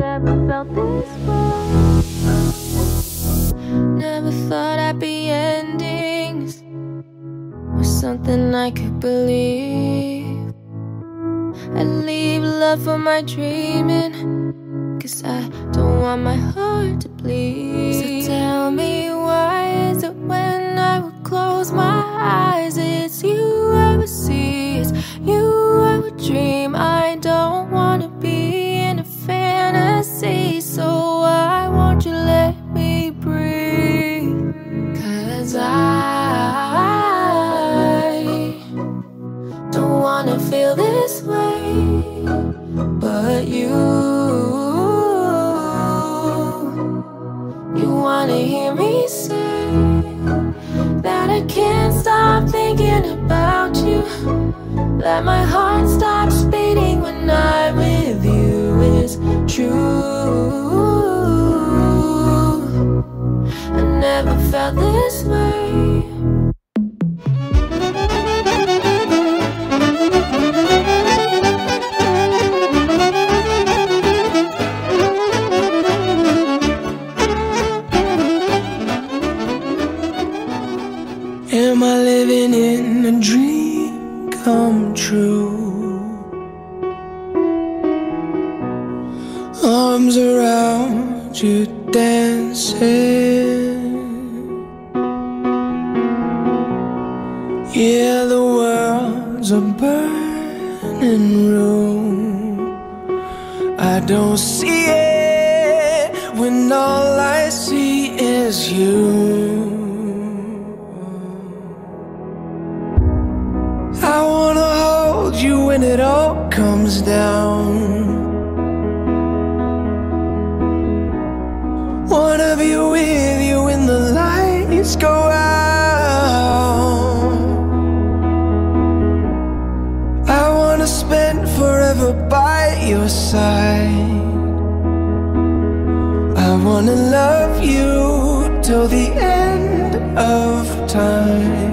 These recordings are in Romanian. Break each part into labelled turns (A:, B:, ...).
A: never felt this way. Never thought happy endings was something I could believe. I'd leave love for my dreaming, 'cause I don't want my heart to bleed. So tell me, why is it when I would close my eyes, it's you I would see, it's you I would dream. I don't wanna be in a fantasy, so why won't you let me breathe? 'Cause I don't wanna feel this way, but you wanna hear me say that I can't stop thinking about you, that my heart stops beating when I'm with you. It's true, I never felt this way.
B: Am I living in a dream come true? Arms around you dancing. Yeah, the world's a burning room. I don't see it when all I see is you. I wanna hold you when it all comes down. Wanna be with you when the lights go out. I wanna spend forever by your side. I wanna love you till the end of time.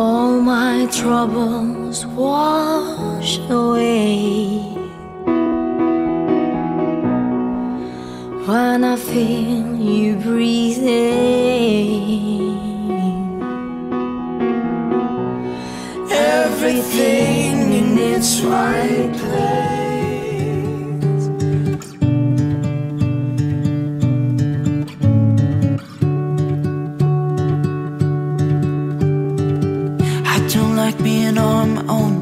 A: All my troubles wash away when I feel you breathing.
B: Everything in its right place. I don't like being on my own.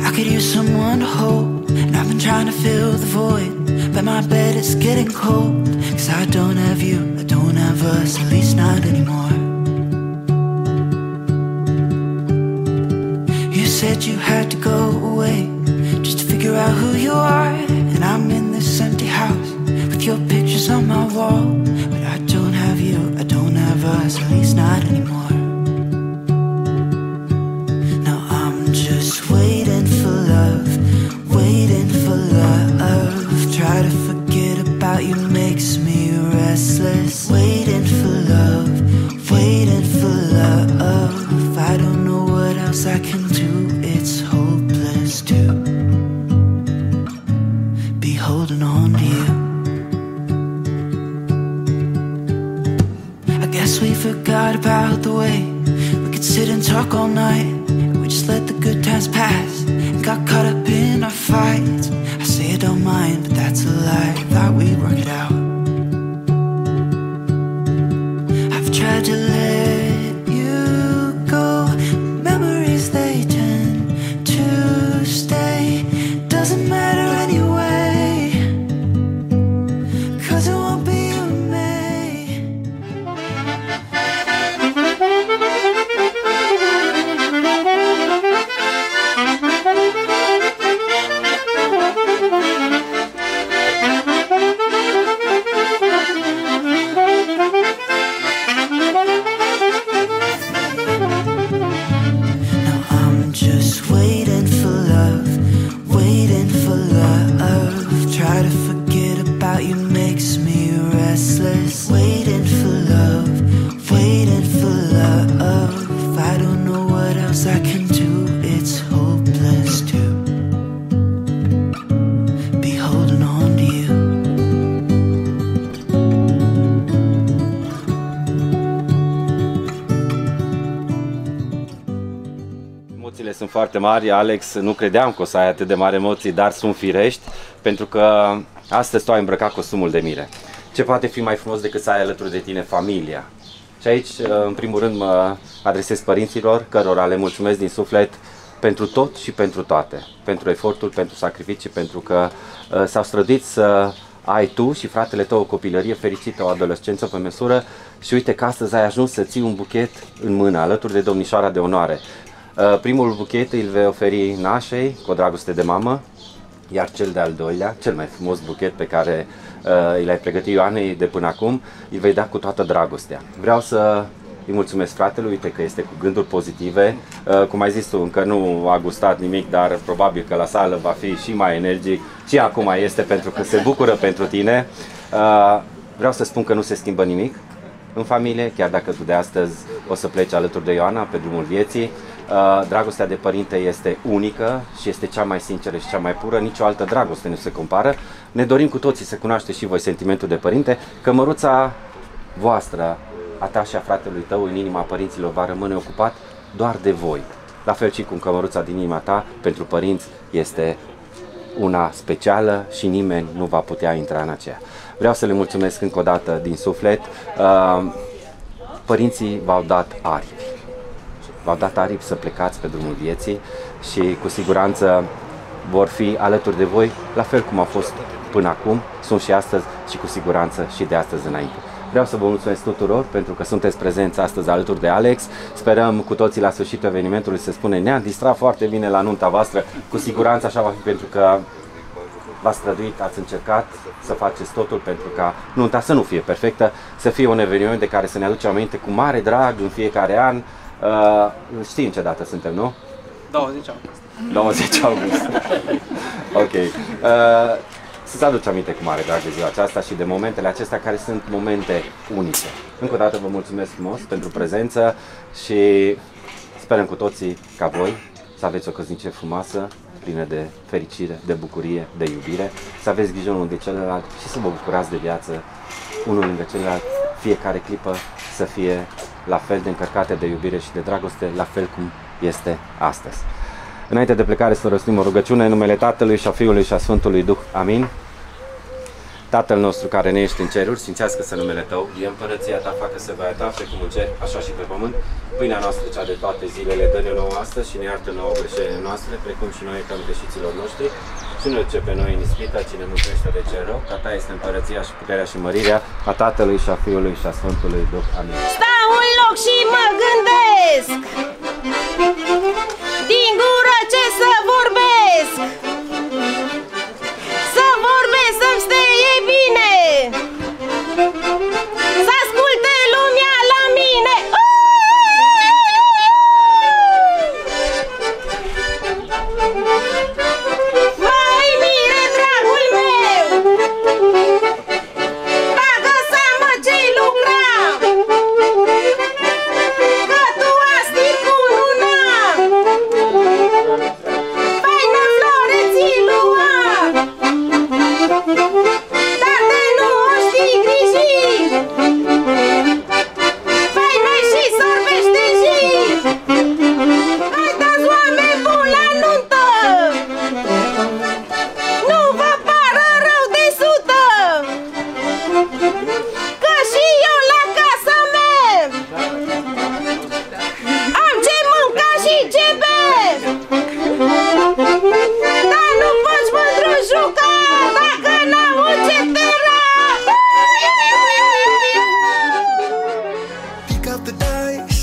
B: I could use someone to hold, and I've been trying to fill the void, but my bed is getting cold. 'Cause I don't have you, I don't have us, at least not anymore. You said you had to go away just to figure out who you are, and I'm in this empty house with your pictures on my wall. But I don't have you, I don't have us, at least not anymore. Now I'm just waiting for love, waiting for love. Try to forget about you makes me restless. Waiting for love, waiting for love. I don't know what else I can do, it's hopeless to be holding on to you. I guess we forgot about the way we could sit and talk all night. We just let the good times pass and got caught up in our fights. I say I don't mind, but that's a lie. I thought we'd work it out. I've tried to let you go. Memories, they tend to stay. Doesn't matter anyway, 'cause it won't be you and me.
C: Emoțiile sunt foarte mari, Alex, nu credeam că o să ai atât de mari emoții, dar sunt firești, pentru că astăzi tu ai îmbrăcat costumul de mire. Ce poate fi mai frumos decât să ai alături de tine familia? Și aici, în primul rând, mă adresez părinților, cărora le mulțumesc din suflet pentru tot și pentru toate. Pentru efortul, pentru sacrificii, pentru că s-au străduit să ai tu și fratele tău o copilărie fericită, o adolescență pe măsură și uite că astăzi ai ajuns să ții un buchet în mână, alături de domnișoara de onoare. Primul buchet îl vei oferi nașei, cu o dragoste de mamă, iar cel de-al doilea, cel mai frumos buchet pe care l-ai pregătit Ioanei de până acum, îl vei da cu toată dragostea. Vreau să îi mulțumesc fratelui, uite că este cu gânduri pozitive. Cum ai zis tu, încă nu a gustat nimic, dar probabil că la sală va fi și mai energic. Și acum este, pentru că se bucură pentru tine. Vreau să spun că nu se schimbă nimic în familie, chiar dacă tu de astăzi o să pleci alături de Ioana pe drumul vieții. Dragostea de părinte este unică și este cea mai sinceră și cea mai pură. Nicio altă dragoste nu se compară. Ne dorim cu toții să cunoașteți și voi sentimentul de părinte. Cămăruța voastră, a ta și a fratelui tău în inima părinților va rămâne ocupat doar de voi. La fel și cum cămăruța din inima ta pentru părinți este una specială și nimeni nu va putea intra în aceea. Vreau să le mulțumesc încă o dată din suflet. Părinții v-au dat aripi. V-au dat aripi să plecați pe drumul vieții și cu siguranță vor fi alături de voi, la fel cum au fost până acum, sunt și astăzi și cu siguranță și de astăzi înainte. Vreau să vă mulțumesc tuturor pentru că sunteți prezenți astăzi alături de Alex. Sperăm cu toții la sfârșitul evenimentului să spune ne-am distrat foarte bine la nunta voastră. Cu siguranță așa va fi, pentru că v-ați străduit, ați încercat să faceți totul pentru ca nunta să nu fie perfectă, să fie un eveniment de care să ne aducem aminte cu mare drag în fiecare an. Știm ce dată suntem, nu?
D: 20 august.
C: 20 august. Ok. Să-ți aduci aminte cu mare drag de ziua aceasta și de momentele acestea care sunt momente unice. Încă o dată vă mulțumesc frumos pentru prezență și sperăm cu toții ca voi să aveți o căsnicie frumoasă, plină de fericire, de bucurie, de iubire, să aveți grijă unul de celălalt și să vă bucurați de viață unul lângă celălalt, fiecare clipă să fie la fel de încărcate de iubire și de dragoste, la fel cum este astăzi. Înainte de plecare să rostim o rugăciune în numele Tatălui și a Fiului și a Sfântului Duh. Amin. Tatăl nostru care ne ești în ceruri, sfințească-se numele Tău, vie împărăția Ta, facă-se voia Ta, precum în cer, așa și pe pământ. Pâinea noastră cea de toate zilele, dă-ne nouă astăzi și ne iartă nouă greșelile noastre, precum și noi iertăm greșiților noștri. Și nu duce pe noi în ispită, ci ne mântuiește de cel rău, că a Ta este împărăția și puterea și mărirea a Tatălui și a Fiului și a Sfântului Duh. Amin.
A: Stau în loc și mă gândesc, din gură ce să vorbesc, să vorbesc să-mi steie bine, să asculte lumea la mine. Mai mire, dragul meu, bagă seama ce-i lucra, că tu asti cu luna, faină floare ți lua, dar de nu o știi griji, faină și sorbește și, hai dați oameni buni la nuntă, nu vă pară rău de sută, că și eu la casa mea am ce mânca și ce bea, dar nu poți mândru juca dacă n-auzi ce te rap.
B: Pick up the dice,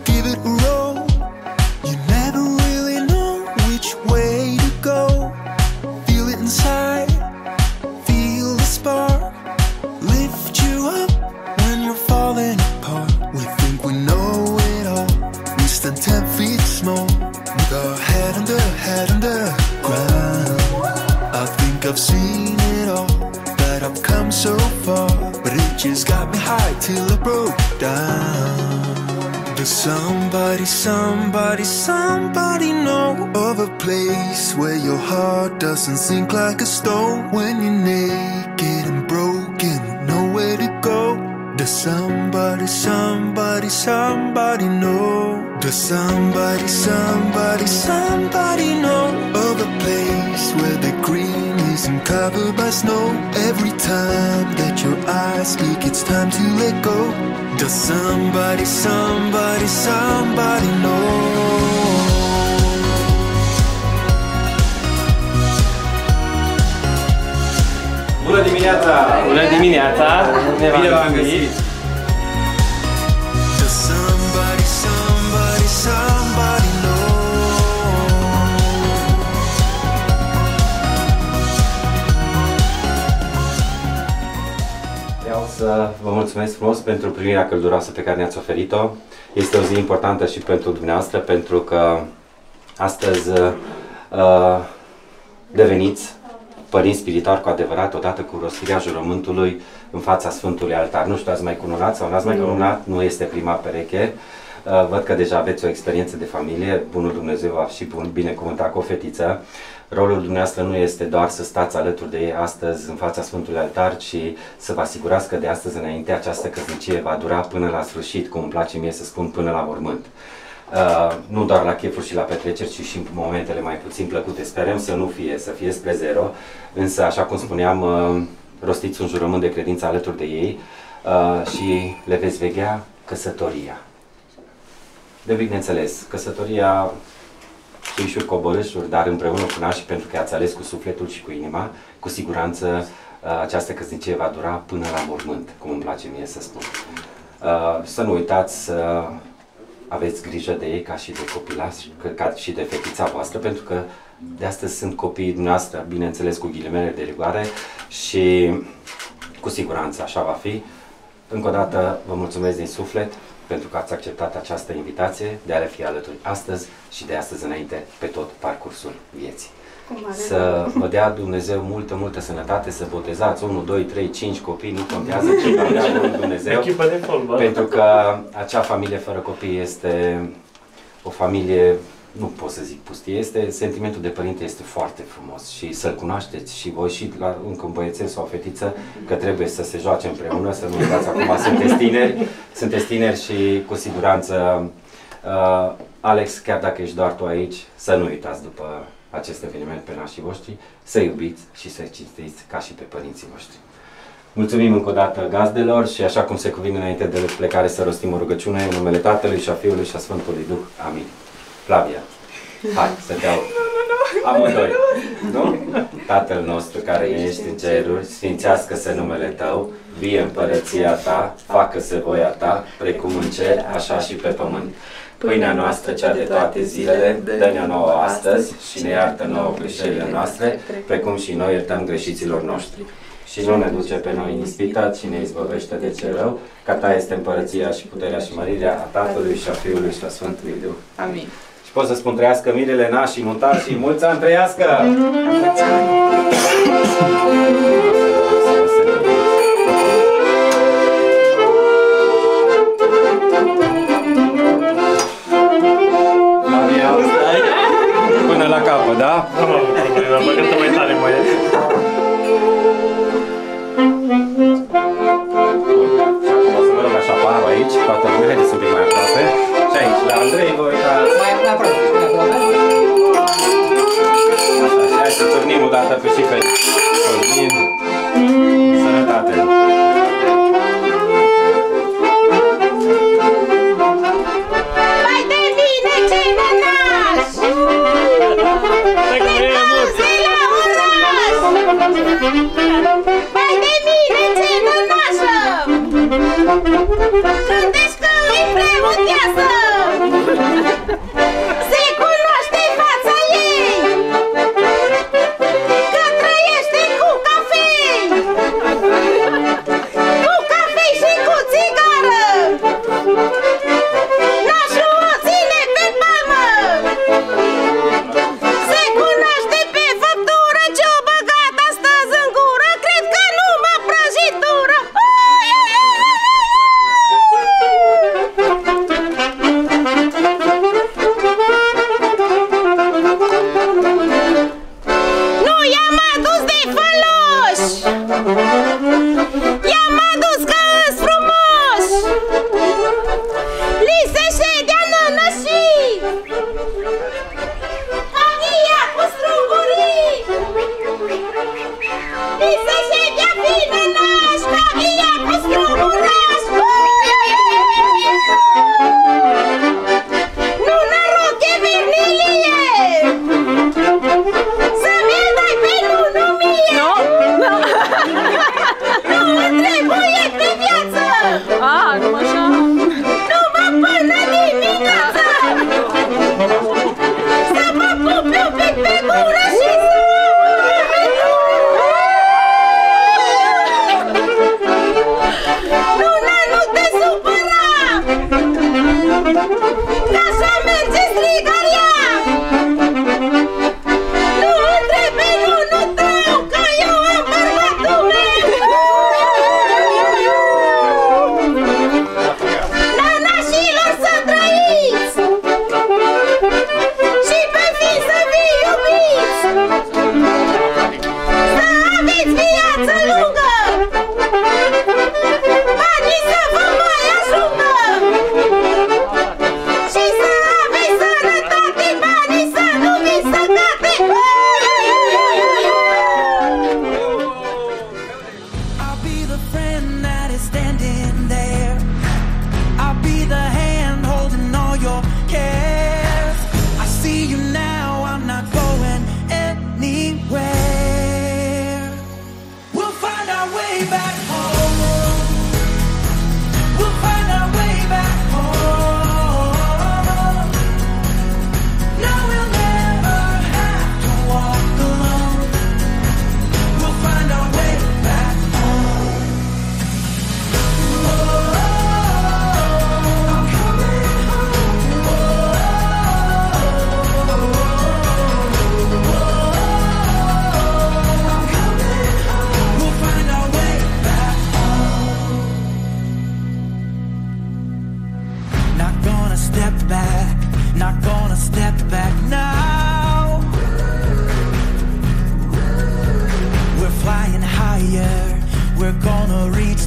B: give it a roll. You never really know which way to go. Feel it inside, feel the spark, lift you up when you're falling apart. We think we know it all, we stand 10 feet small, with our head under ground. I think I've seen it all, but I've come so far, but it just got me high till I broke down. Does somebody know of a place where your heart doesn't sink like a stone when you're naked and broken with nowhere to go? Does somebody know? Does somebody know of a place where the green isn't covered by snow? Every time that your eyes speak, it's time to let go. Does somebody know?
C: Bună dimineața!
D: Bună dimineața!
C: Bine v-am găsit!
B: Does somebody know?
C: Vreau să vă mulțumesc frumos pentru primirea călduroasă pe care ne-ați oferit-o. Este o zi importantă și pentru dumneavoastră, pentru că astăzi deveniți părinți spirituali cu adevărat, odată cu rostirea jurământului în fața Sfântului Altar. Nu știu, ați mai cununat sau n-ați mai cununat, nu este prima pereche. Văd că deja aveți o experiență de familie, Bunul Dumnezeu va și binecuvântat cu o fetiță. Rolul dumneavoastră nu este doar să stați alături de ei astăzi în fața Sfântului Altar, ci să vă asigurați că de astăzi înainte această căsnicie va dura până la sfârșit, cum îmi place mie să spun, până la mormânt. Nu doar la chefuri și la petreceri, ci și în momentele mai puțin plăcute. Sperăm să fie spre zero, însă, așa cum spuneam, rostiți un jurământ de credință alături de ei și le veți veghea căsătoria. De bineînțeles, căsătoria puișuri, coborâșuri, dar împreună cu nașii, pentru că ați ales cu sufletul și cu inima, cu siguranță această căsnicie va dura până la mormânt, cum îmi place mie să spun. Să nu uitați să aveți grijă de ei ca și de copilași, ca și de fetița voastră, pentru că de astăzi sunt copiii dumneavoastră, bineînțeles cu ghilimele de rigoare, și cu siguranță așa va fi. Încă o dată vă mulțumesc din suflet pentru că ați acceptat această invitație de a le fi alături astăzi și de astăzi înainte pe tot parcursul vieții. Să vă dea Dumnezeu multă sănătate, să botezați 1, 2, 3, 5 copii, nu contează ce va dea Dumnezeu. Pentru că acea familie fără copii este o familie, nu pot să zic pustie, sentimentul de părinte este foarte frumos și să-l cunoașteți și voi și la încă un băiețel sau o fetiță, că trebuie să se joace împreună, să nu uitați acum, sunteți tineri și cu siguranță, Alex, chiar dacă ești doar tu aici, să nu uitați după acest eveniment pe nașii voștri, să iubiți și să cinstiți ca și pe părinții voștri. Mulțumim încă o dată gazdelor și așa cum se cuvine înainte de plecare să rostim o rugăciune în numele Tatălui și a Fiului și a Sfântului Duh. Amin. Flavia, hai să te aud. Amândoi. Nu? Tatăl nostru care ești în ceruri, sfințească-se numele Tău, vie împărăția Ta, facă-se voia Ta, precum în cer, așa și pe pământ. Pâinea noastră, cea de toate zilele, dă-ne-o nouă astăzi și ne iartă nouă greșelile noastre, precum și noi iertăm greșiților noștri. Și nu ne duce pe noi în ispită, ci ne izbăvește de cel rău, că Ta este împărăția și puterea și mărirea a Tatălui și a Fiului și a Sfântului Duh.
E: Amin.
C: Și pot să spun trăiască mirele nașii, muntașii, mulți ani trăiască! Până la capăt, da?
D: Nu am problema, mă cântă mai tare, mă e.
C: Și acum o să mă rog așa parul aici, toată lumea, haideți un pic mai aproape. Și aici, la Andrei, vă uitați.
E: Mai aproape.
C: Așa, și hai să turnim o dată pe și pe Cosmin. Sănătate!
A: Mai de bine ce nănaș! Plecăm-se la oraș! Mai de bine ce nănașă! Gândești că îi preotează! Se cunoaște fața ei! Că trăiește cu cafei!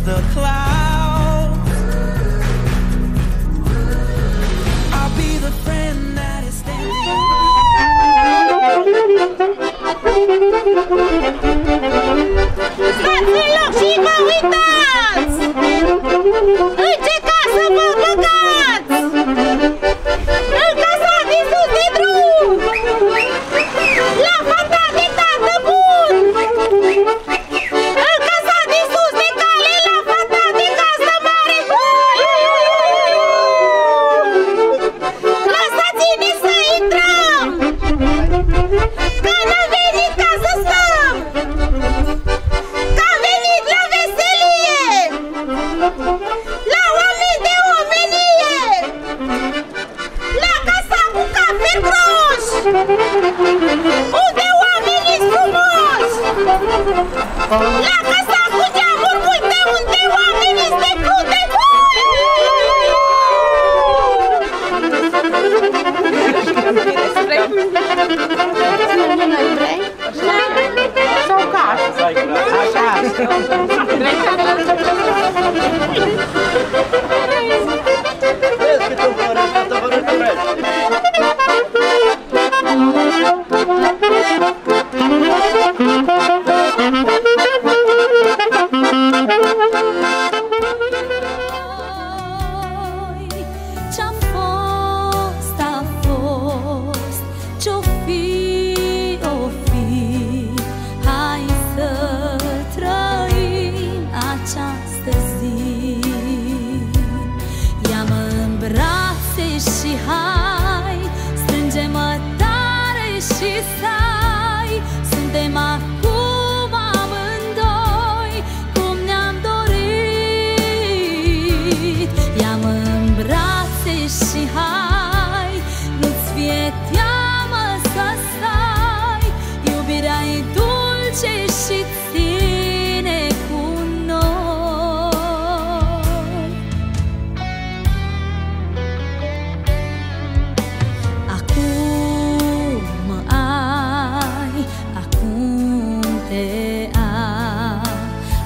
B: the clouds. I'll be the friend that is standing.
E: Stați în loc și vă uitați! În ce casă vă băgați? În casa din sus de drum! La fata de tată bun! În casa din sus de cale, la fata de casă mare! Lăsați-ne să intrăm! Că n-am venit ca să stăm! Că am venit la veselie! La oameni de omenie! La casa cu cafe groși! Unde oamenii frumoși! La casa cu geamuri multe, unde oamenii se crute! Sau casă? Așa.
A: Ce-a fost, a fost, ce-o fi, o fi. Hai să trăim această zi. Ia-mă în brațe și hai, strânge-mă tare și stai. Suntem acum amândoi, cum ne-am dorit. Ia-mă în brațe și hai, nu-ți fie teamă să stai. Iubirea-i dulce și ține cu noi. Acum mă ai, acum te am.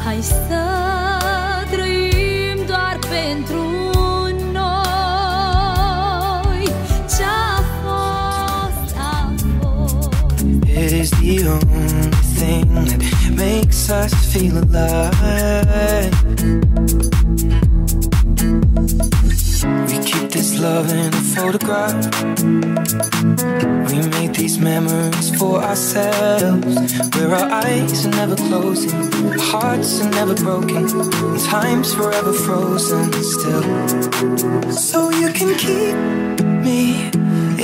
A: Hai să trăim doar pentru noi. Ce-a fost, a fost.
B: It is the only thing that makes us feel alive. We keep this love in a photograph. We made these memories for ourselves, where our eyes are never closing, our hearts are never broken, and time's forever frozen still. So you can keep me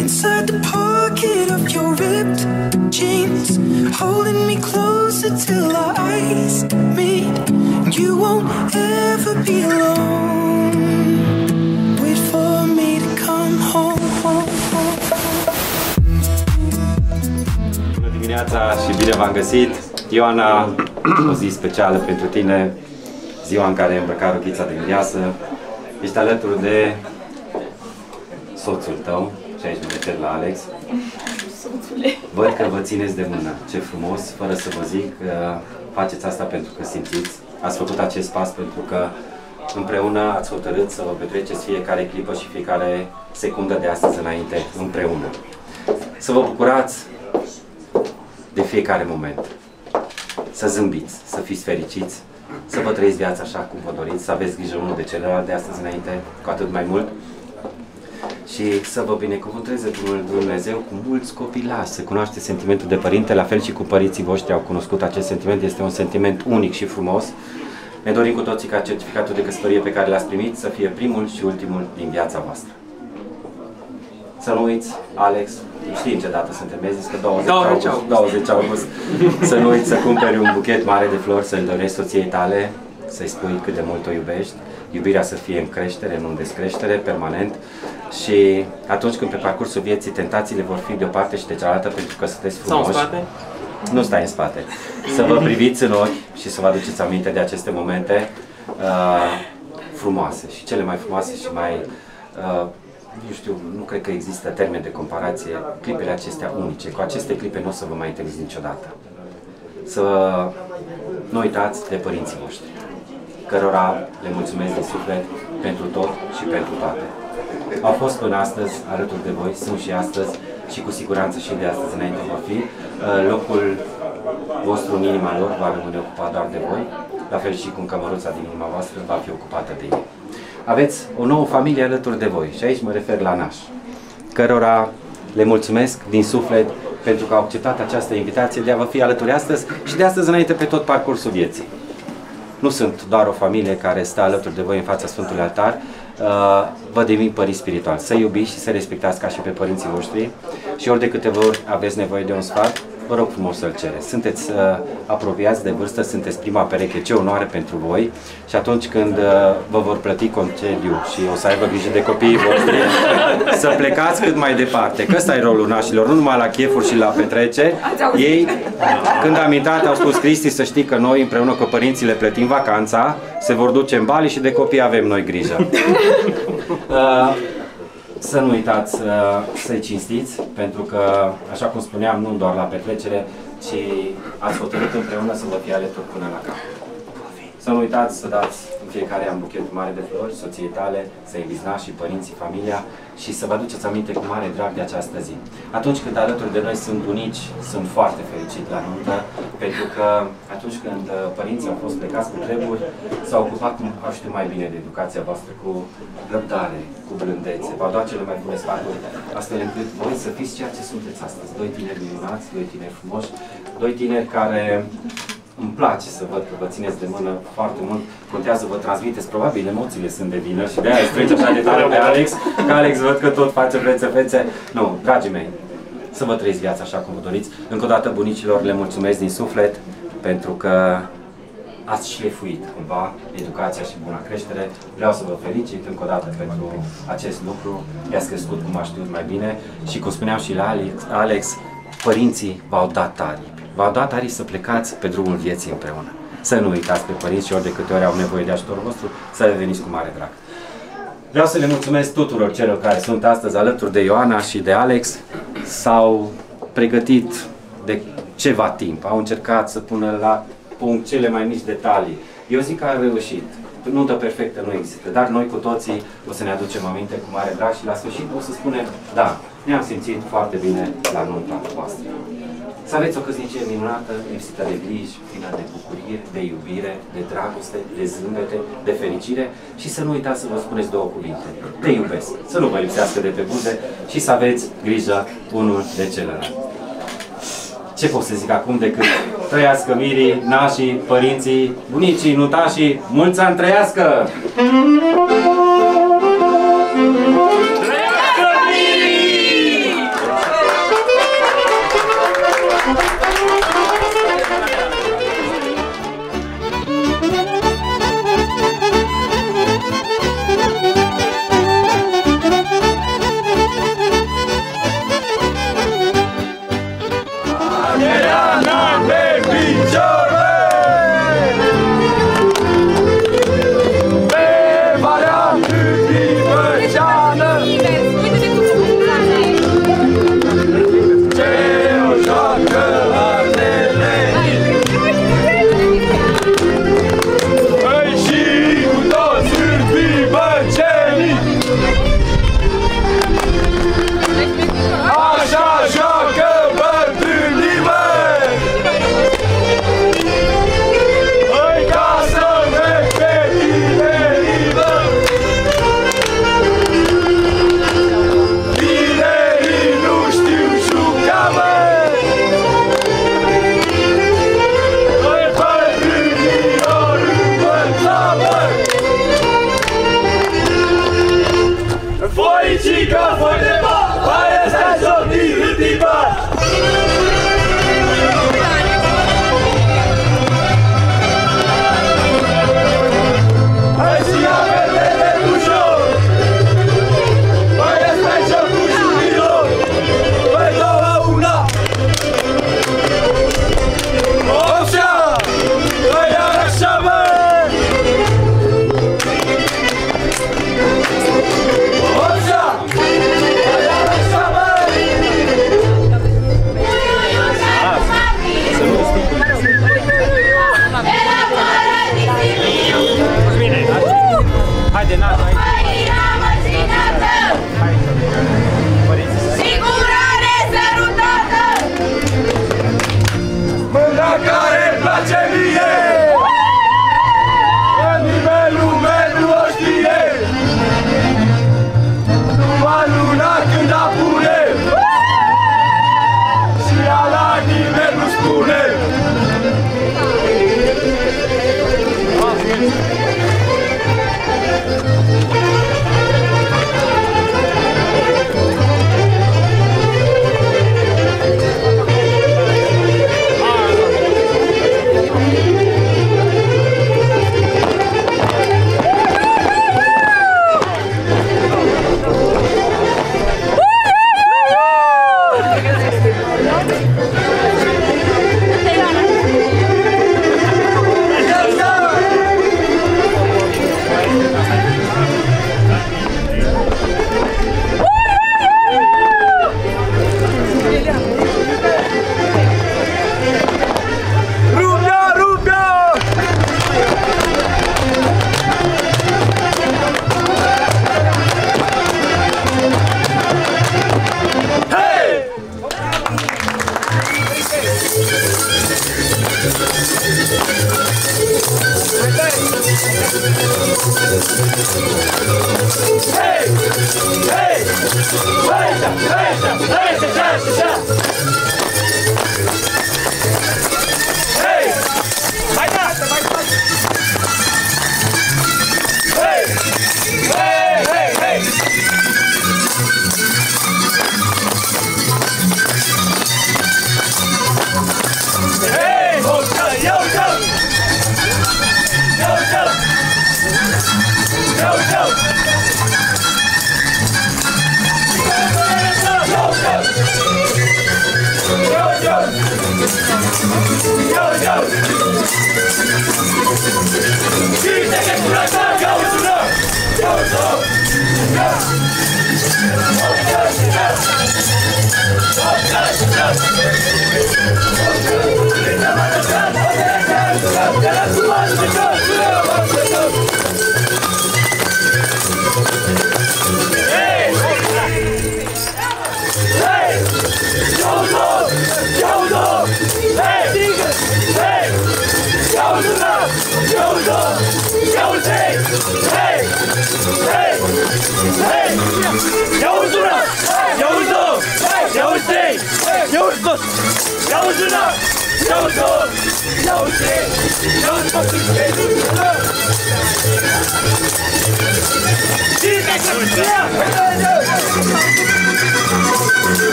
B: inside the pocket of your ripped jeans, holding me closer till our eyes meet. You won't ever be alone. Wait for me to come home.
C: Bună dimineața și bine v-am găsit! Ioana, o zi specială pentru tine, ziua în care ai îmbrăcat rochița de mireasă. Ești alături de soțul tău, și aici mă refer la Alex. Văd că vă țineți de mână, ce frumos, fără să vă zic, faceți asta pentru că simțiți. Ați făcut acest pas pentru că împreună ați hotărât să vă petreceți fiecare clipă și fiecare secundă de astăzi înainte împreună. Să vă bucurați de fiecare moment, să zâmbiți, să fiți fericiți, să vă trăiți viața așa cum vă doriți, să aveți grijă unul de celălalt de astăzi înainte, cu atât mai mult. Și să vă binecuvânteze Dumnezeu cu mulți copilași, să cunoaște sentimentul de părinte, la fel și cu părinții voștri au cunoscut acest sentiment, este un sentiment unic și frumos. Ne dorim cu toții ca certificatul de căsătorie pe care l-ați primit să fie primul și ultimul din viața voastră. Să nu uiți, Alex, știi în ce dată suntem, mi-ai zis că 20 august, să nu uiți să cumperi un buchet mare de flori, să-l dorești soției tale, să-i spui cât de mult o iubești, iubirea să fie în creștere, nu în descreștere, permanent. Și atunci când pe parcursul vieții tentațiile vor fi de o parte și de cealaltă pentru că sunteți frumoși, nu stai în spate. Să vă priviți în ochi și să vă aduceți aminte de aceste momente frumoase și cele mai frumoase și mai, nu știu, nu cred că există termen de comparație, clipele acestea unice. Cu aceste clipe nu o să vă mai întâlniți niciodată. Să nu uitați de părinții voștri. cărora le mulțumesc din suflet pentru tot și pentru toate. Au fost până astăzi alături de voi, sunt și astăzi și cu siguranță și de astăzi înainte vor fi. Locul vostru în inima lor va rămâne ocupat doar de voi, la fel și cum cămăruța din inima voastră va fi ocupată de ei. Aveți o nouă familie alături de voi și aici mă refer la nași, cărora le mulțumesc din suflet pentru că au acceptat această invitație de a vă fi alături astăzi și de astăzi înainte pe tot parcursul vieții. Nu sunt doar o familie care stă alături de voi în fața Sfântului Altar, vă devin părinți spirituali. Să iubiți și să respectați ca și pe părinții voștri și ori de câteva ori aveți nevoie de un sfat, vă rog frumos să-l cereți. Sunteți apropiați de vârstă, sunteți prima pereche, ce onoare pentru voi și atunci când vă vor plăti concediu și o să aibă grijă de copiii voștri, să plecați cât mai departe, că ăsta e rolul nașilor, nu numai la chefuri și la petreceri. Ei, când am intrat, au spus: Cristi, să știi că noi împreună cu părinții le plătim vacanța, se vor duce în Bali și de copii avem noi grijă. Să nu uitați să-i cinstiți, pentru că, așa cum spuneam, nu doar la petrecere, ci ați hotărât împreună să vă fie alături până la capăt. Să nu uitați să dați în fiecare an buchet mare de flori, soției tale, să inviți nașii, părinții, familia și să vă aduceți aminte cu mare drag de această zi. Atunci când alături de noi sunt bunici, sunt foarte fericit la nuntă, pentru că atunci când părinții au fost plecați cu treburi, s-au ocupat, cum știu mai bine, de educația voastră cu răbdare, cu blândețe, v-au dat cele mai bune sfaturi, astfel încât voi să fiți ceea ce sunteți astăzi. Doi tineri minunați, doi tineri frumoși, doi tineri care îmi place să văd că vă țineți de mână foarte mult, contează, vă transmiteți, probabil emoțiile sunt de vină și de-aia strânge așa de tare pe Alex, că Alex văd că tot face fețe. Nu, dragii mei, să vă trăiți viața așa cum vă doriți. Încă o dată bunicilor le mulțumesc din suflet pentru că ați șlefuit cumva educația și buna creștere. Vreau să vă felicit încă o dată pentru acest lucru, i-ați crescut cum a știut mai bine și cum spuneam și la Alex, părinții v-au dat aripi. V-au dat aripi să plecați pe drumul vieții împreună. Să nu uitați pe părinți și ori de câte ori au nevoie de ajutorul vostru, să le veniți cu mare drag. Vreau să le mulțumesc tuturor celor care sunt astăzi alături de Ioana și de Alex. S-au pregătit de ceva timp, au încercat să pună la punct cele mai mici detalii. Eu zic că a reușit. Nuntă perfectă nu există, dar noi cu toții o să ne aducem aminte cu mare drag și la sfârșit o să spunem: da, ne-am simțit foarte bine la nunta voastră. Să aveți o căsnicie minunată, lipsită de griji, plină de bucurie, de iubire, de dragoste, de zâmbete, de fericire și să nu uitați să vă spuneți două cuvinte: te iubesc, să nu vă lipsească de pe buze și să aveți grijă unul de celălalt. Ce pot să zic acum decât trăiască mirii, nașii, părinții, bunicii, nutașii, mulți ani trăiască!
F: Pe Valea Cârtimăceană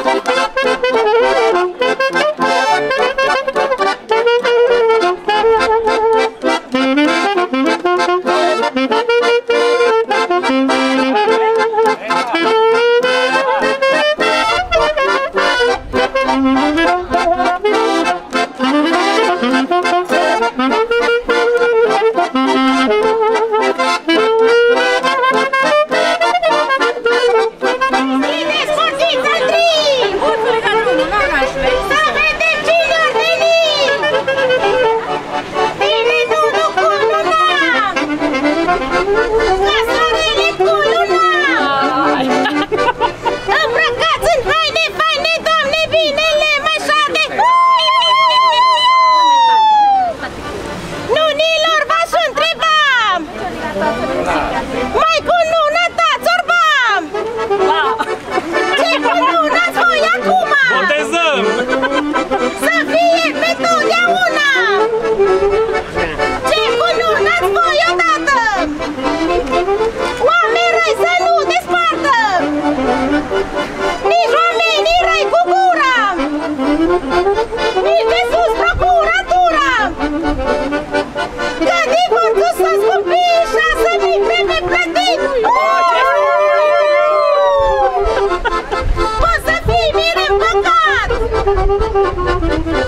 F: Thank you.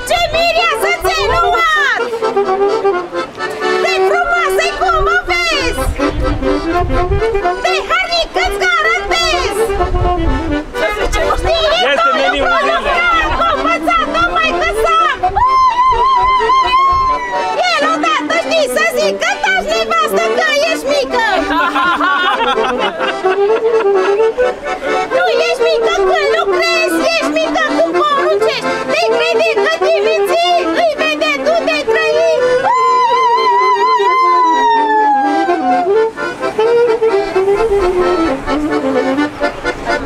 E: Ce mireasă ți-ai luat! De frumoasă-i cum o vezi! De harnică-ți garantez!
D: Este meniul zilei!
E: Compățat-o mai că-sa! El odată știi să zică taci nevastă că ești mică! Nu ești mică când lucrezi, ești mică când poruncești! Te crede că te minții, îi vede tu te trăi!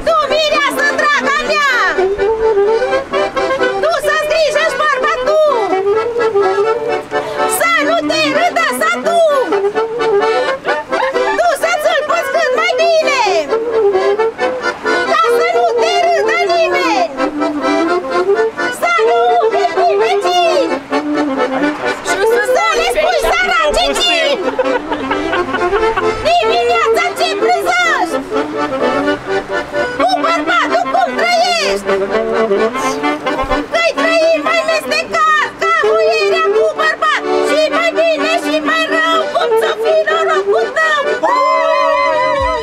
E: Tu, mireasă, draga mea! Tu să-ți grijă-și bărbatul! Să nu te râdă satul! Tu să-ți-l poți cât mai bine! Ca să nu te râdă nimeni! Să nu uiți vecini! Să le spui săracicii! Dimineața ce prânzăști! Cu bărbatul cum trăiești! Că-i trăi mai mestecat ca muierea cu bărbat! Și mai bine și mai rău cum ți-o fi norocul tău!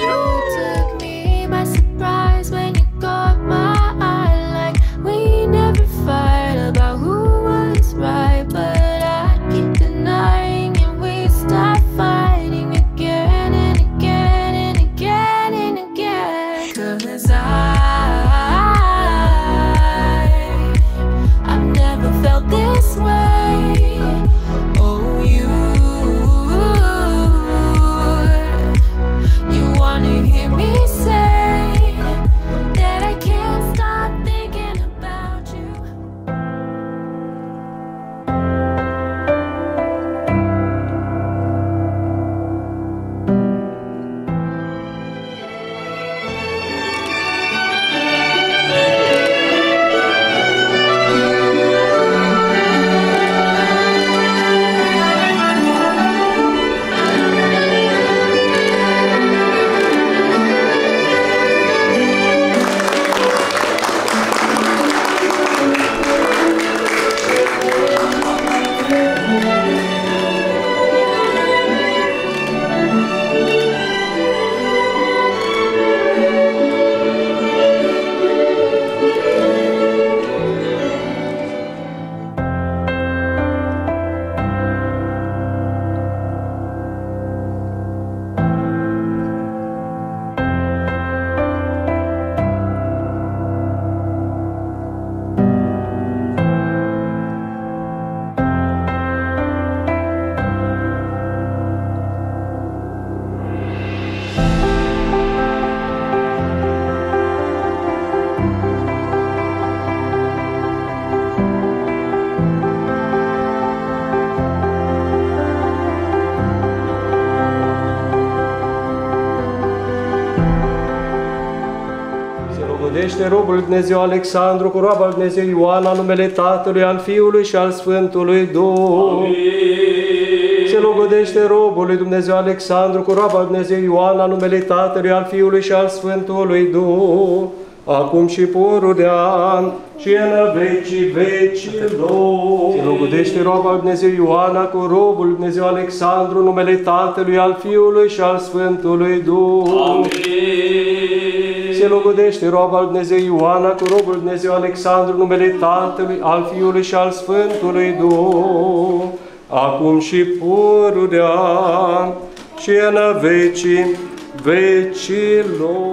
A: You took me by surprise when you caught my eye. Like we never fight about who was right, but I keep denying and we start fighting again and again and again and again. 'Cause I've never felt this way. Oh, you wanna hear me say that I can't stop thinking about you.
F: Logodește robul lui Dumnezeu Alexandru cu roaba lui Dumnezeu Ioana, în numele Tatălui, al Fiului și al Sfântului Duh. Se logodește robul lui Dumnezeu Alexandru cu roaba lui Dumnezeu Ioana, în numele Tatălui, al Fiului și al Sfântului Duh, acum și pururea și în vecii vecilor. Se logodește roaba lui Dumnezeu Ioana cu robul lui Dumnezeu Alexandru, în numele Tatălui, al Fiului și al Sfântului Duh. Amin. Se logodește roaba lui Dumnezeu Ioana cu robul lui Dumnezeu Alexandru, numele Tatălui, al Fiului și al Sfântului Duh, acum și pururea și în vecii vecilor.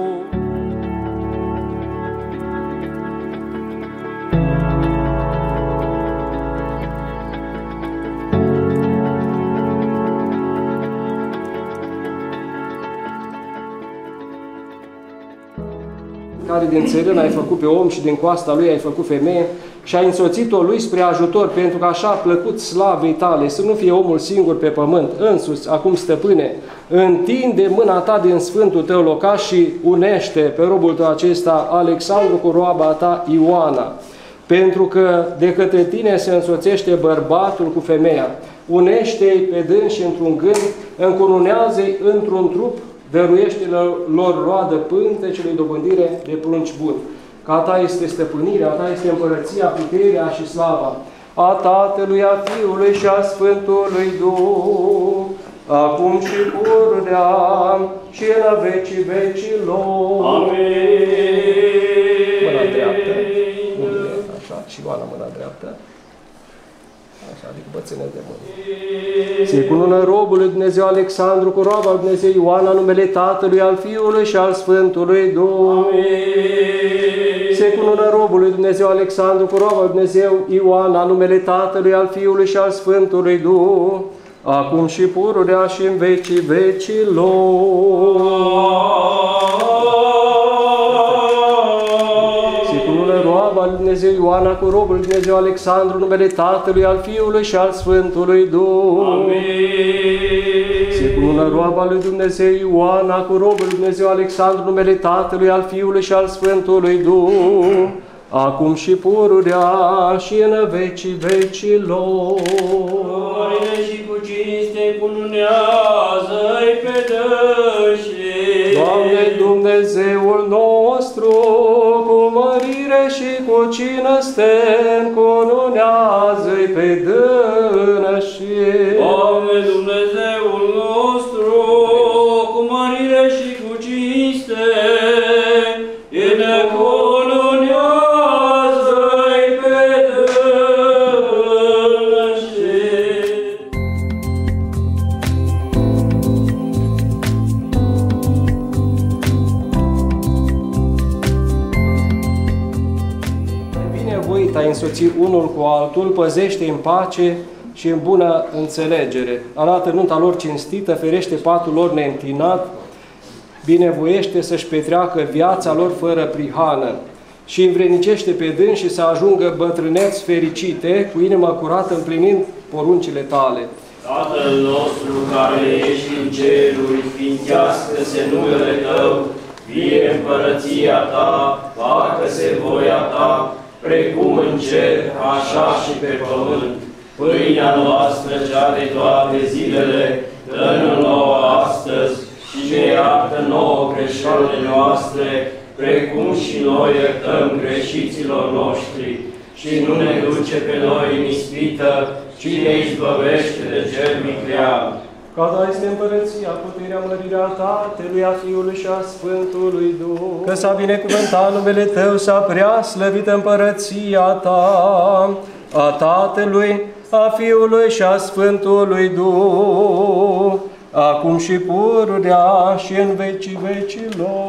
F: Care din țărân ai făcut pe om și din coasta lui ai făcut femeie și ai însoțit-o lui spre ajutor, pentru că așa a plăcut slavei tale, să nu fie omul singur pe pământ. Însuți, acum, stăpâne, întinde mâna ta din sfântul tău locaș și unește pe robul tău acesta, Alexandru, cu roaba ta, Ioana, pentru că de către tine se însoțește bărbatul cu femeia. Unește-i pe dânsi într-un gând, încununează-i într-un trup, dăruiește lor roadă pântecelui dobândire de prunci buni. că a Ta este stăpânirea, a Ta este împărăția, puterea și slava, a Tatălui, a Fiului și a Sfântului Duh, acum și pururea și în vecii vecilor.
D: Amin.
F: Mâna dreaptă, așa, și Ioana mâna dreaptă. Așa, adică bățâne de mână. Se cunună robul lui Dumnezeu Alexandru cu roaba lui Dumnezeu Ioana, numele Tatălui, al Fiului și al Sfântului Duh. Se cunună robul lui Dumnezeu Alexandru cu roaba lui Dumnezeu Ioana, numele Tatălui, al Fiului și al Sfântului Duh, acum și pururea și în vecii vecilor. Roaba lui Dumnezeu Ioana cu robul lui Dumnezeu Alexandru, numele Tatălui, al Fiului și al Sfântului Duh.
D: Amin.
F: Se cunună roaba lui Dumnezeu Ioana cu robul lui Dumnezeu Alexandru, numele Tatălui, al Fiului și al Sfântului Duh, acum și pururea și în vecii vecilor.
D: Glorie și cu cinste cununează-i pe dășii.
F: Doamne Dumnezeul nostru, cu mărire și cu cinăsten, cununează-i pe dănășii.
D: Doamne Dumnezeul nostru, cu mărire și cu cinste, ne cununează-i pe dănășii.
F: Binevoit ai însoți unul cu altul, păzește în pace și în bună înțelegere. Arată nunta lor cinstită, ferește patul lor neîntinat, binevoiește să-și petreacă viața lor fără prihană și învrednicește pe dâns și să ajungă bătrâneți fericite, cu inima curată, împlinind poruncile Tale.
D: Tatăl nostru care ești în ceruri, sfințească-se numele Tău, vie împărăția Ta, facă-se voia Ta, precum în cer, așa și pe pământ. Pâinea noastră, cea de toate zilele, dă-ne nouă astăzi și ne iartă nouă greșelile noastre, precum și noi iertăm greșiților noștri. Și nu ne duce pe noi în ispită, ci ne izbăvește de cel viclean.
F: Ca Ta este împărăția, puterea, mărirea Tatălui, a Fiului și a Sfântului Duh. Că s-a binecuvântat numele Tău, s-a prea slăvită împărăția Ta, a Tatălui, a Fiului și a Sfântului Duh, acum și pururea și în vecii vecilor.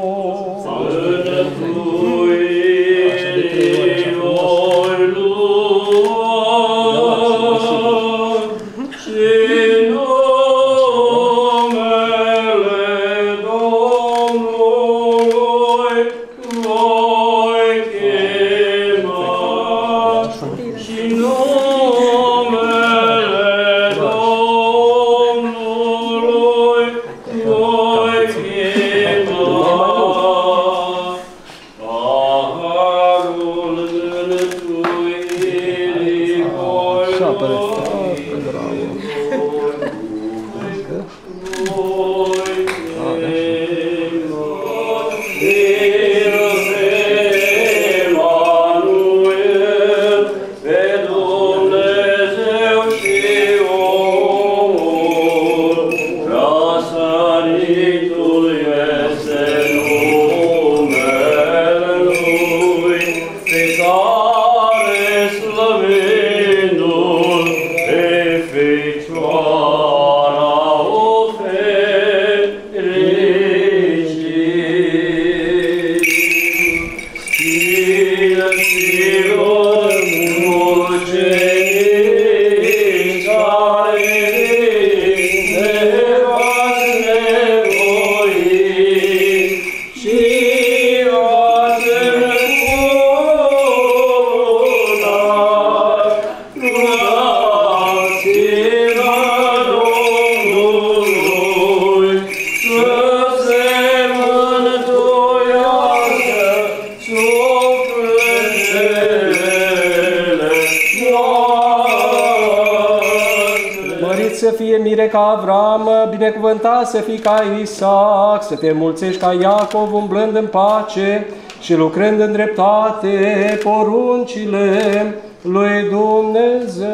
F: Ca Avram, binecuvântat să fii ca Isaac, să te mulțești ca Iacov, umblând în pace și lucrând în dreptate poruncile lui Dumnezeu.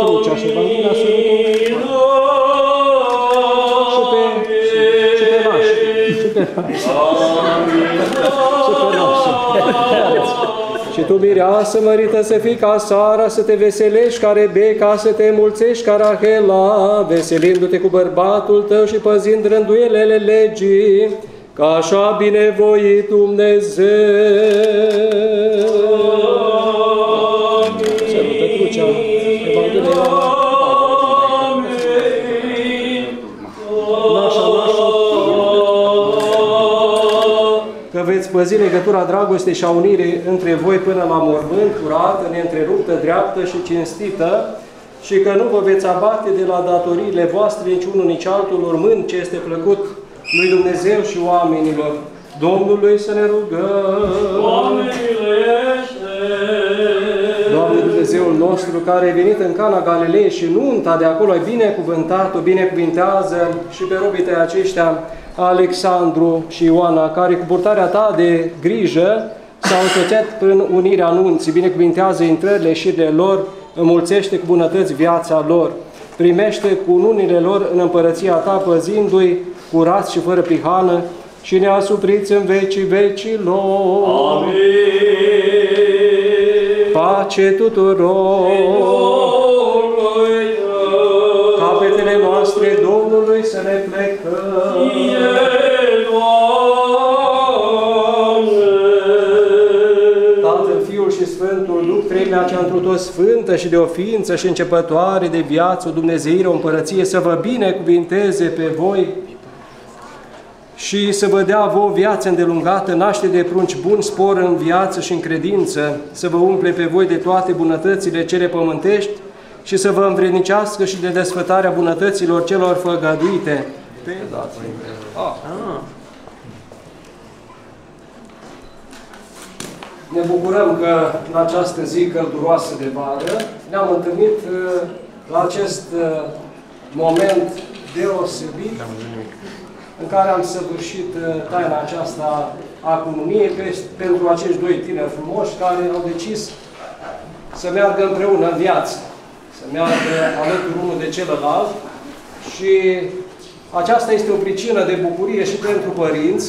F: Crucea și Evanghelia și pe nași. Și tu, mireasă mărită să fii ca Sara, să te veselești ca Rebecca, să te mulțești ca Rahela, veselindu-te cu bărbatul tău și păzind rânduielele legii, ca așa binevoit Dumnezeu. Salută crucea, Evanghelia. Că veți păzi legătura dragostei și a unirii între voi până la mormânt, curată, neîntreruptă, dreaptă și cinstită, și că nu vă veți abate de la datoriile voastre nici unul, nici altul, urmând ce este plăcut lui Dumnezeu și oamenilor. Domnului să ne rugăm!
D: Doamne miluiește!
F: Doamne Dumnezeul nostru, care ai venit în Cana Galilei și nunta de acolo ai binecuvântat-o, binecuvintează și pe robii tăi aceștia, Alexandru și Ioana, care cu purtarea ta de grijă s-au însoțit prin unirea nunții, binecuvintează intrările și de lor, înmulțește cu bunătăți viața lor, primește cu ununile lor în împărăția ta, păzindu-i curați și fără prihană, și ne asupriți în vecii vecilor.
D: Amin.
F: Pace tuturor! Capetele noastre Domnului să ne plecăm. Tatăl, Fiul și Sfântul Duh, treimea cea întru tot sfântă și de o ființă și începătoare de viață, o Dumnezeire, o împărăție, să vă binecuvinteze pe voi și să vă dea vouă viață îndelungată, naștere de prunci buni, spor în viață și în credință, să vă umple pe voi de toate bunătățile cele pământești și să vă învrednicească și de desfătarea bunătăților celor făgăduite. Ne bucurăm că în această zi călduroasă de vară ne-am întâlnit la acest moment deosebit în care am săvârșit taina aceasta a cununiei pentru acești doi tineri frumoși care au decis să meargă împreună în viață, să meargă alături unul de celălalt, și aceasta este o pricină de bucurie și pentru părinți,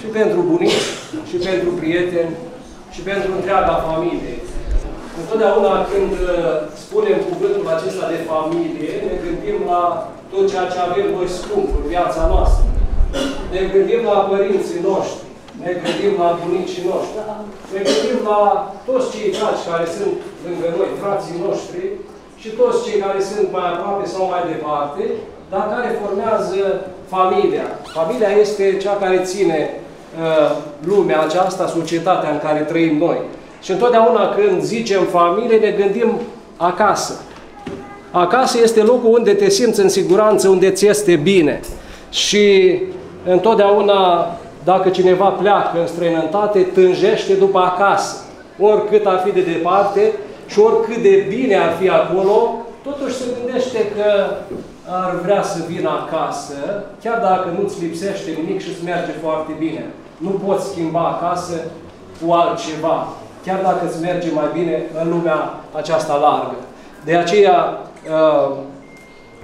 F: și pentru bunici, și pentru prieteni, și pentru întreaga familie. Întotdeauna când spunem cuvântul acesta de familie, ne gândim la tot ceea ce avem noi scump în viața noastră. Ne gândim la părinții noștri, ne gândim la bunicii noștri, ne gândim la toți cei dragi care sunt lângă noi, frații noștri, și toți cei care sunt mai aproape sau mai departe, dar care formează familia. Familia este cea care ține lumea aceasta, societatea în care trăim noi. Și întotdeauna când zicem familie, ne gândim acasă. Acasă este locul unde te simți în siguranță, unde ți este bine. Și întotdeauna, dacă cineva pleacă în străinătate, tânjește după acasă. Oricât ar fi de departe și oricât de bine ar fi acolo, totuși se gândește că ar vrea să vină acasă, chiar dacă nu-ți lipsește nimic și îți merge foarte bine. Nu poți schimba acasă cu altceva, chiar dacă îți merge mai bine în lumea aceasta largă. De aceea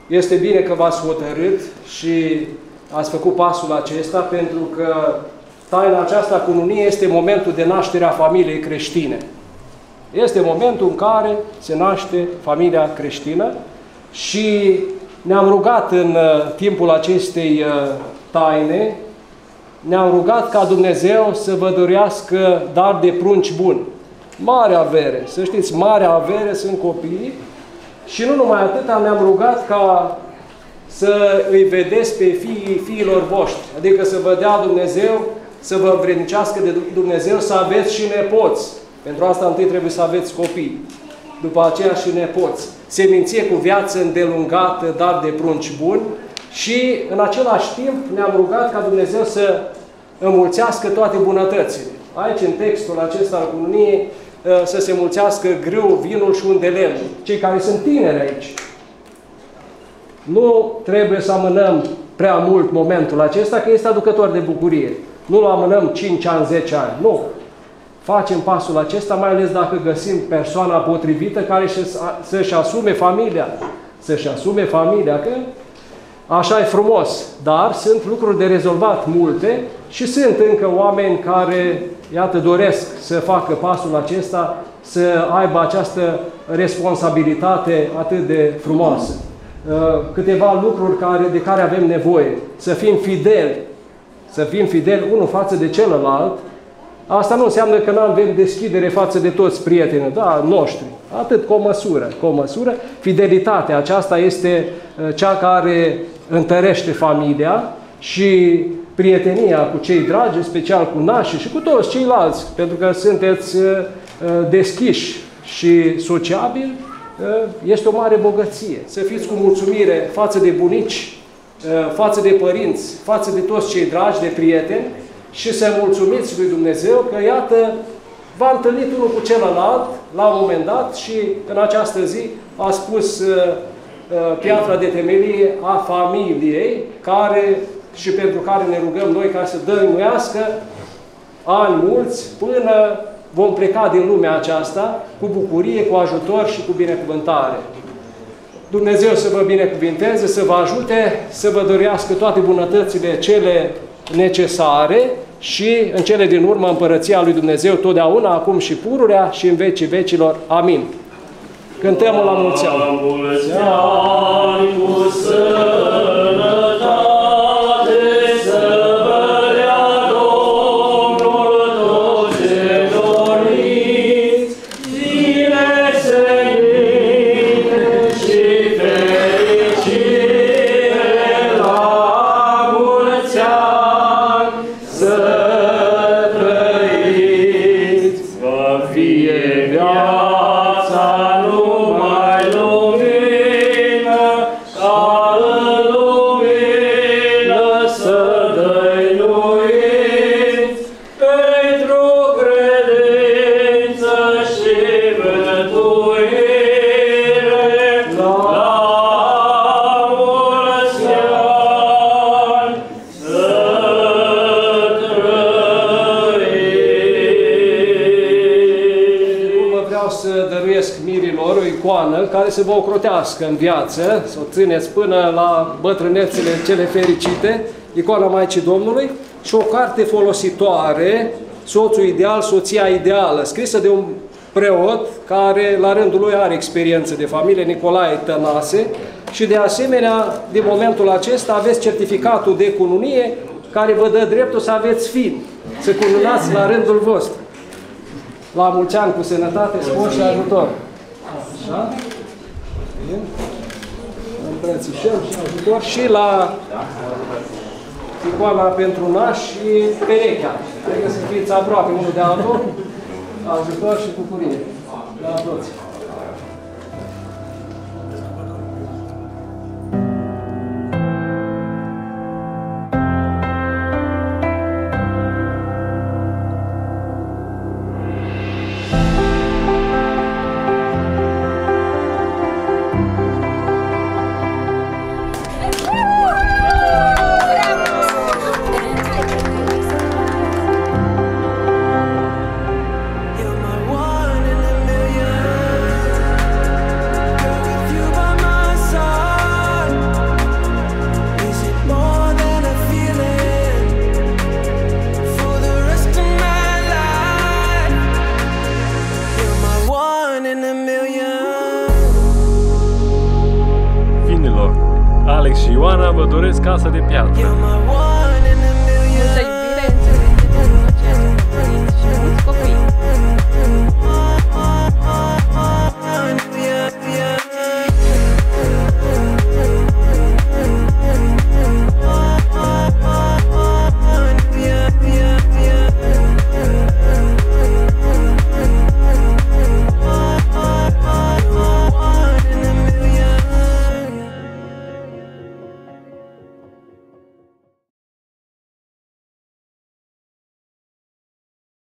F: este bine că v-ați hotărât și ați făcut pasul acesta, pentru că taina aceasta cununie este momentul de naștere a familiei creștine. Este momentul în care se naște familia creștină și ne-am rugat în timpul acestei taine, ne-am rugat ca Dumnezeu să vă dorească dar de prunci buni. Mare avere, să știți, mare avere sunt copiii, și nu numai atât, ne-am rugat ca să îi vedeți pe fiilor voștri, adică să vă dea Dumnezeu, să vă învrednicească de Dumnezeu, să aveți și nepoți. Pentru asta întâi trebuie să aveți copii, după aceea și nepoți. Seminție cu viață îndelungată, dar de prunci buni, și în același timp ne-am rugat ca Dumnezeu să înmulțească toate bunătățile. Aici, în textul acesta al cununiei, să se mulțească grâul, vinul și undelemnul. Cei care sunt tineri aici, nu trebuie să amânăm prea mult momentul acesta, că este aducător de bucurie. Nu-l amânăm 5 ani, 10 ani, nu. Facem pasul acesta, mai ales dacă găsim persoana potrivită care să-și asume familia. Să-și asume familia, că așa e frumos. Dar sunt lucruri de rezolvat multe și sunt încă oameni care, iată, doresc să facă pasul acesta, să aibă această responsabilitate atât de frumoasă. Câteva lucruri de care avem nevoie. Să fim fideli unul față de celălalt. Asta nu înseamnă că nu avem deschidere față de toți prietenii, da, noștri. Atât cu o măsură. Fidelitatea aceasta este cea care întărește familia și prietenia cu cei dragi, în special cu nașii și cu toți ceilalți, pentru că sunteți deschiși și sociabili, este o mare bogăție. Să fiți cu mulțumire față de bunici, față de părinți, față de toți cei dragi, de prieteni, și să mulțumiți lui Dumnezeu că, iată, v-a întâlnit unul cu celălalt la un moment dat și în această zi a spus piatra de temelie a familiei, și pentru care ne rugăm noi ca să dăinuiască ani mulți până vom pleca din lumea aceasta cu bucurie, cu ajutor și cu binecuvântare. Dumnezeu să vă binecuvinteze, să vă ajute, să vă dorească toate bunătățile cele necesare și în cele din urmă împărăția lui Dumnezeu totdeauna, acum și pururea și în vecii vecilor. Amin. Cântăm la mulți ani.
D: La mulți ani cu sănătate, să vă dea Domnul tot ce doriți, zile senine și fericire la mulți ani să trăiți. Va fie viața numai lumină, ca în lumină să dăinuiți, pentru credință și mântuire, la mulți ani să trăiți.
F: Acum vreau să dăruiesc mirilor o icoană care să vă ocrotească în viață, să o țineți până la bătrânețele cele fericite, icoana Maicii Domnului, și o carte folositoare, Soțul ideal, soția ideală, scrisă de un preot care la rândul lui are experiență de familie, Nicolae Tănase, și de asemenea, din momentul acesta aveți certificatul de cununie care vă dă dreptul să aveți fii, să cununați la rândul vostru. La mulți ani cu sănătate, spor și ajutor. Așa. Bine. Îmbrățișăm și ajutor și la icoana pentru naș și perechea. Trebuie să fiți aproape unul de altul. Ajutor și bucurie. La toți.
B: You're my one in a million. Girl, with you by my side, is it more than a feeling for the rest of my life? You're my one in a million.
G: Finilor, Alex și Ioana vă doresc casă de piatră.
B: You're my one.